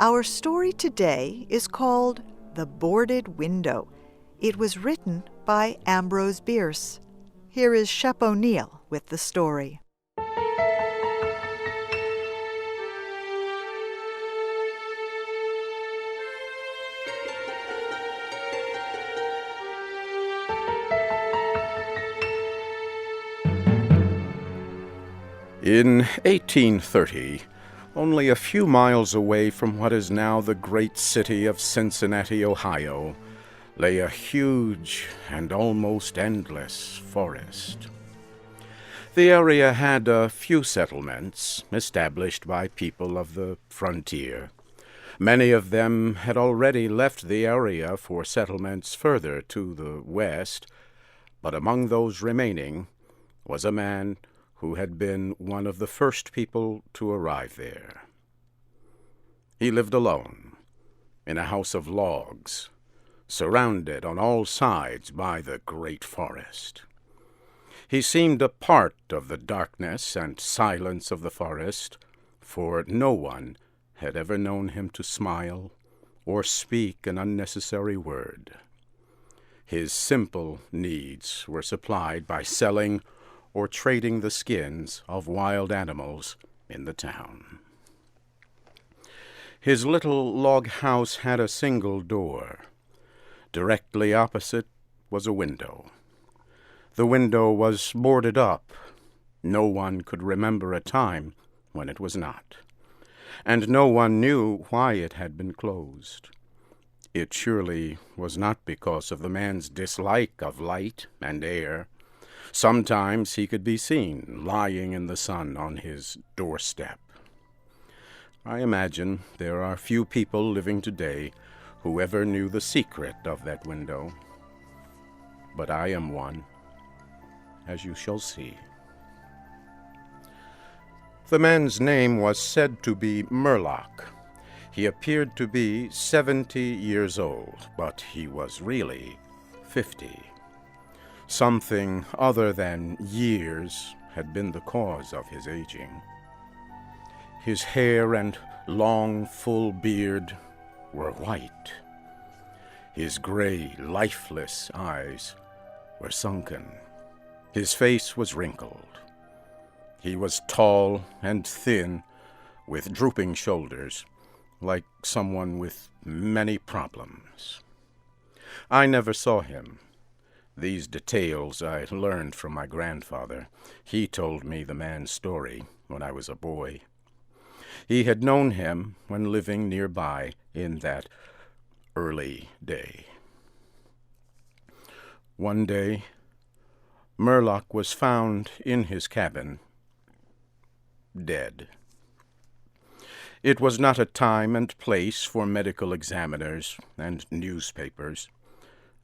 Our story today is called The Boarded Window. It was written by Ambrose Bierce. Here is Shep O'Neill with the story. In 1830, only a few miles away from what is now the great city of Cincinnati, Ohio, lay a huge and almost endless forest. The area had a few settlements established by people of the frontier. Many of them had already left the area for settlements further to the west, but among those remaining was a man who had been one of the first people to arrive there. He lived alone, in a house of logs, surrounded on all sides by the great forest. He seemed a part of the darkness and silence of the forest, for no one had ever known him to smile or speak an unnecessary word. His simple needs were supplied by selling or trading the skins of wild animals in the town. His little log house had a single door. Directly opposite was a window. The window was boarded up. No one could remember a time when it was not, and no one knew why it had been closed. It surely was not because of the man's dislike of light and air. Sometimes he could be seen lying in the sun on his doorstep. I imagine there are few people living today who ever knew the secret of that window. But I am one, as you shall see. The man's name was said to be Murlock. He appeared to be 70 years old, but he was really 50. Something other than years had been the cause of his aging. His hair and long, full beard were white. His gray, lifeless eyes were sunken. His face was wrinkled. He was tall and thin, with drooping shoulders, like someone with many problems. I never saw him. These details I learned from my grandfather. He told me the man's story when I was a boy. He had known him when living nearby in that early day. One day, Murlock was found in his cabin, dead. It was not a time and place for medical examiners and newspapers.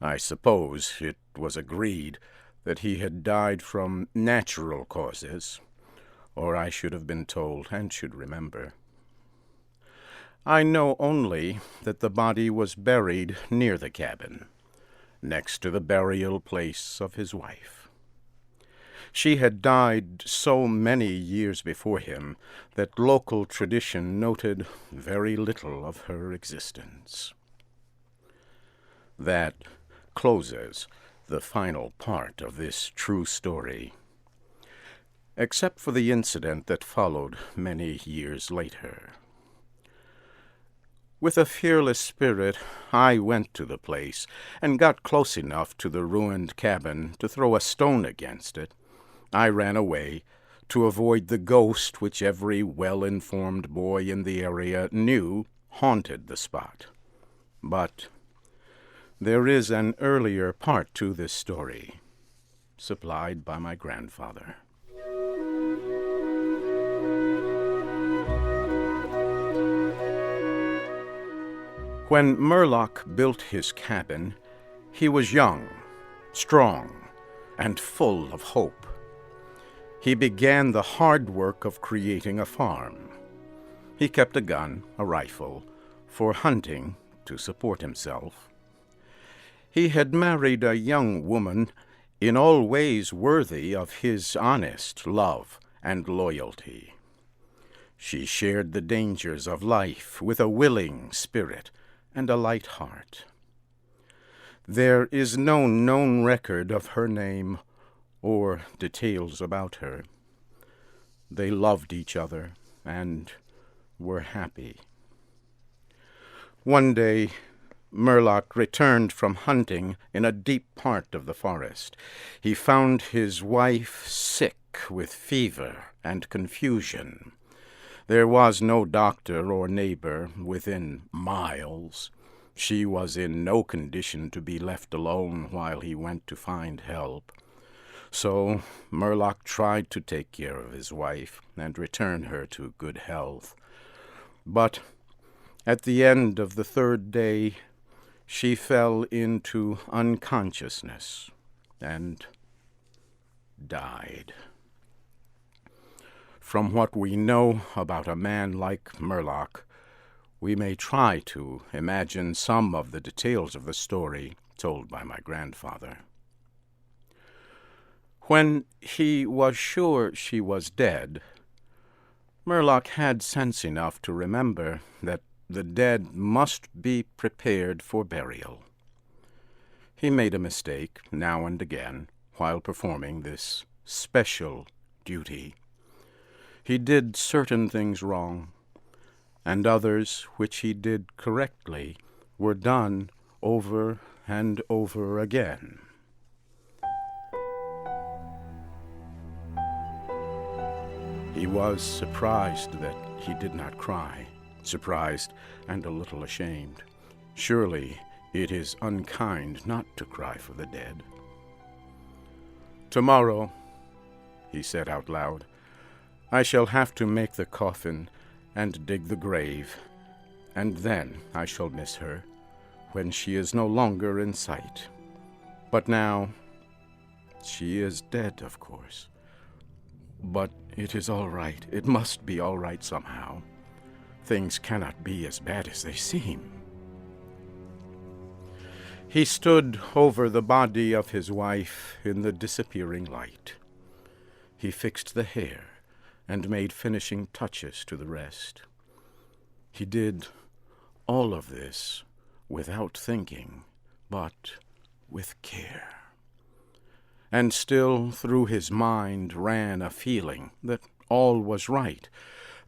I suppose it was agreed that he had died from natural causes, or I should have been told and should remember. I know only that the body was buried near the cabin, next to the burial place of his wife. She had died so many years before him that local tradition noted very little of her existence. That closes the final part of this true story, except for the incident that followed many years later. With a fearless spirit, I went to the place and got close enough to the ruined cabin to throw a stone against it. I ran away to avoid the ghost which every well-informed boy in the area knew haunted the spot. But there is an earlier part to this story, supplied by my grandfather. When Murlock built his cabin, he was young, strong, and full of hope. He began the hard work of creating a farm. He kept a gun, a rifle, for hunting to support himself. He had married a young woman in all ways worthy of his honest love and loyalty. She shared the dangers of life with a willing spirit and a light heart. There is no known record of her name or details about her. They loved each other and were happy. One day, Murlock returned from hunting in a deep part of the forest. He found his wife sick with fever and confusion. There was no doctor or neighbor within miles. She was in no condition to be left alone while he went to find help. So Murlock tried to take care of his wife and return her to good health. But at the end of the third day, she fell into unconsciousness and died. From what we know about a man like Murlock, we may try to imagine some of the details of the story told by my grandfather. When he was sure she was dead, Murlock had sense enough to remember that the dead must be prepared for burial. He made a mistake now and again while performing this special duty. He did certain things wrong, and others which he did correctly were done over and over again. He was surprised that he did not cry, surprised and a little ashamed. Surely it is unkind not to cry for the dead. "Tomorrow," he said out loud, "I shall have to make the coffin and dig the grave, and then I shall miss her when she is no longer in sight. But now, she is dead, of course. But it is all right. It must be all right somehow. Things cannot be as bad as they seem." He stood over the body of his wife in the disappearing light. He fixed the hair and made finishing touches to the rest. He did all of this without thinking, but with care. And still through his mind ran a feeling that all was right,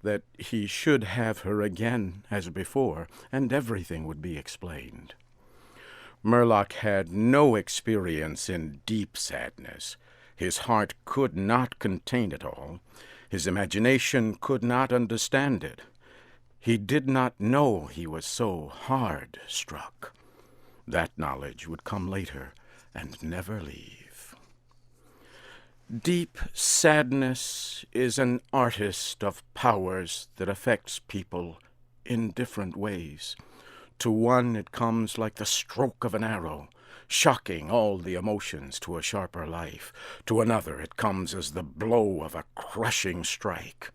that he should have her again as before, and everything would be explained. Murlock had no experience in deep sadness. His heart could not contain it all. His imagination could not understand it. He did not know he was so hard struck. That knowledge would come later and never leave. Deep sadness is an artist of powers that affects people in different ways. To one it comes like the stroke of an arrow, shocking all the emotions to a sharper life. To another it comes as the blow of a crushing strike.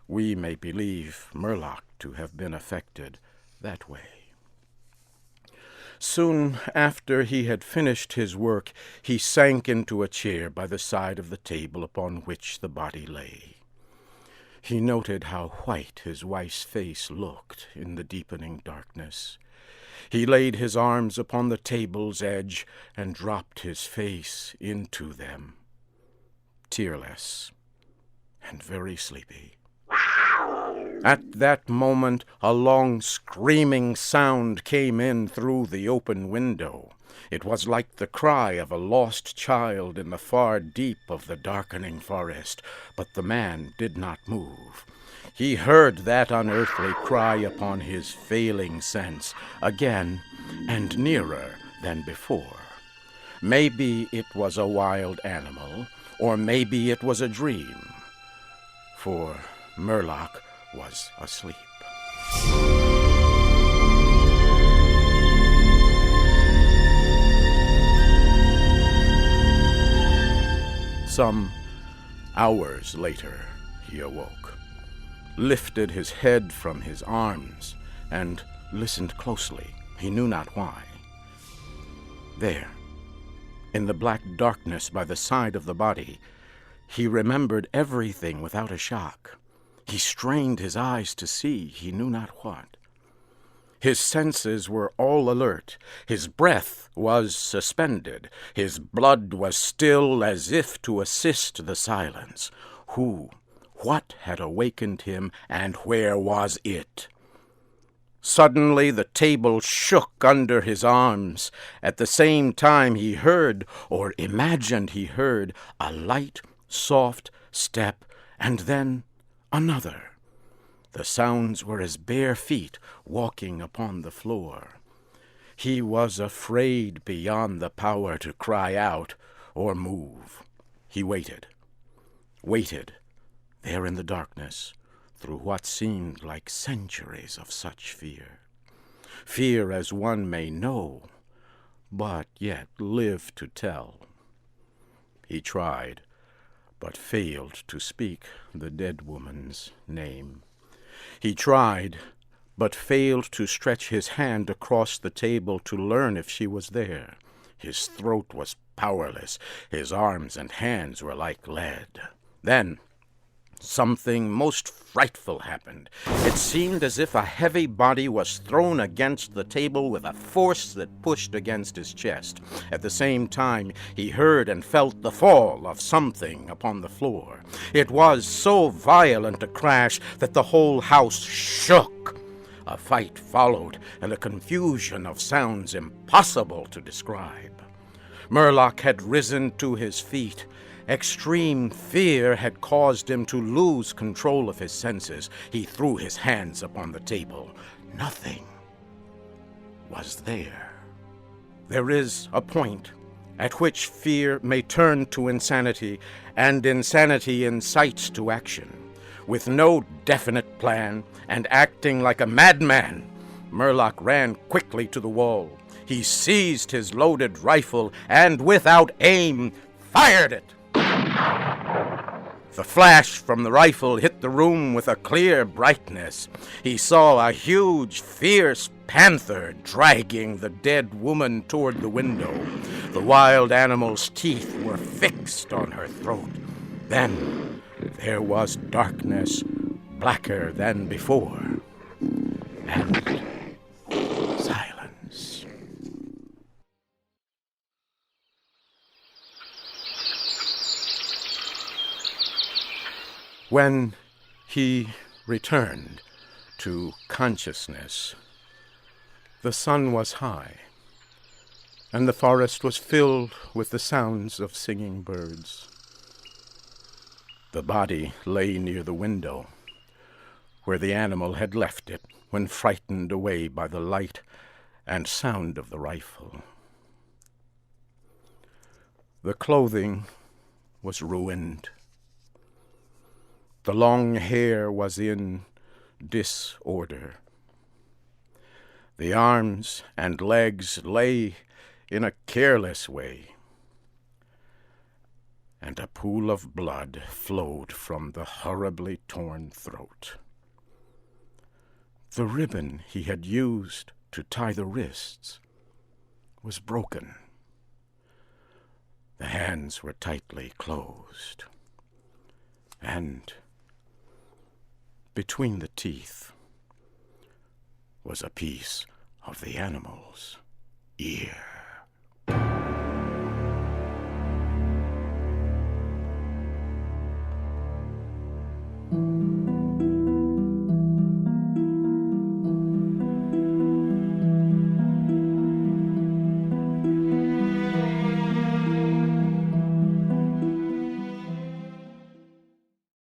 We may believe Murlock to have been affected that way. Soon after he had finished his work, he sank into a chair by the side of the table upon which the body lay. He noted how white his wife's face looked in the deepening darkness. He laid his arms upon the table's edge and dropped his face into them, tearless and very sleepy. At that moment, a long screaming sound came in through the open window. It was like the cry of a lost child in the far deep of the darkening forest, but the man did not move. He heard that unearthly cry upon his failing sense, again and nearer than before. Maybe it was a wild animal, or maybe it was a dream, for Murlock was asleep. Some hours later, he awoke, lifted his head from his arms, and listened closely. He knew not why. There, in the black darkness by the side of the body, he remembered everything without a shock. He strained his eyes to see he knew not what. His senses were all alert. His breath was suspended. His blood was still as if to assist the silence. What had awakened him, and where was it? Suddenly the table shook under his arms. At the same time he heard, or imagined he heard, a light, soft step, and then another. The sounds were as bare feet walking upon the floor. He was afraid beyond the power to cry out or move. He waited, there in the darkness, through what seemed like centuries of such fear. Fear as one may know, but yet live to tell. He tried, but failed to speak the dead woman's name. He tried, but failed to stretch his hand across the table to learn if she was there. His throat was powerless. His arms and hands were like lead. Then something most frightful happened. It seemed as if a heavy body was thrown against the table with a force that pushed against his chest. At the same time, he heard and felt the fall of something upon the floor. It was so violent a crash that the whole house shook. A fight followed, and a confusion of sounds impossible to describe. Murlock had risen to his feet. Extreme fear had caused him to lose control of his senses. He threw his hands upon the table. Nothing was there. There is a point at which fear may turn to insanity, and insanity incites to action. With no definite plan, and acting like a madman, Murlock ran quickly to the wall. He seized his loaded rifle, and without aim, fired it. The flash from the rifle hit the room with a clear brightness. He saw a huge, fierce panther dragging the dead woman toward the window. The wild animal's teeth were fixed on her throat. Then there was darkness, blacker than before, and silence. When he returned to consciousness, the sun was high, and the forest was filled with the sounds of singing birds. The body lay near the window, where the animal had left it when frightened away by the light and sound of the rifle. The clothing was ruined. The long hair was in disorder. The arms and legs lay in a careless way, and a pool of blood flowed from the horribly torn throat. The ribbon he had used to tie the wrists was broken. The hands were tightly closed, and between the teeth was a piece of the animal's ear.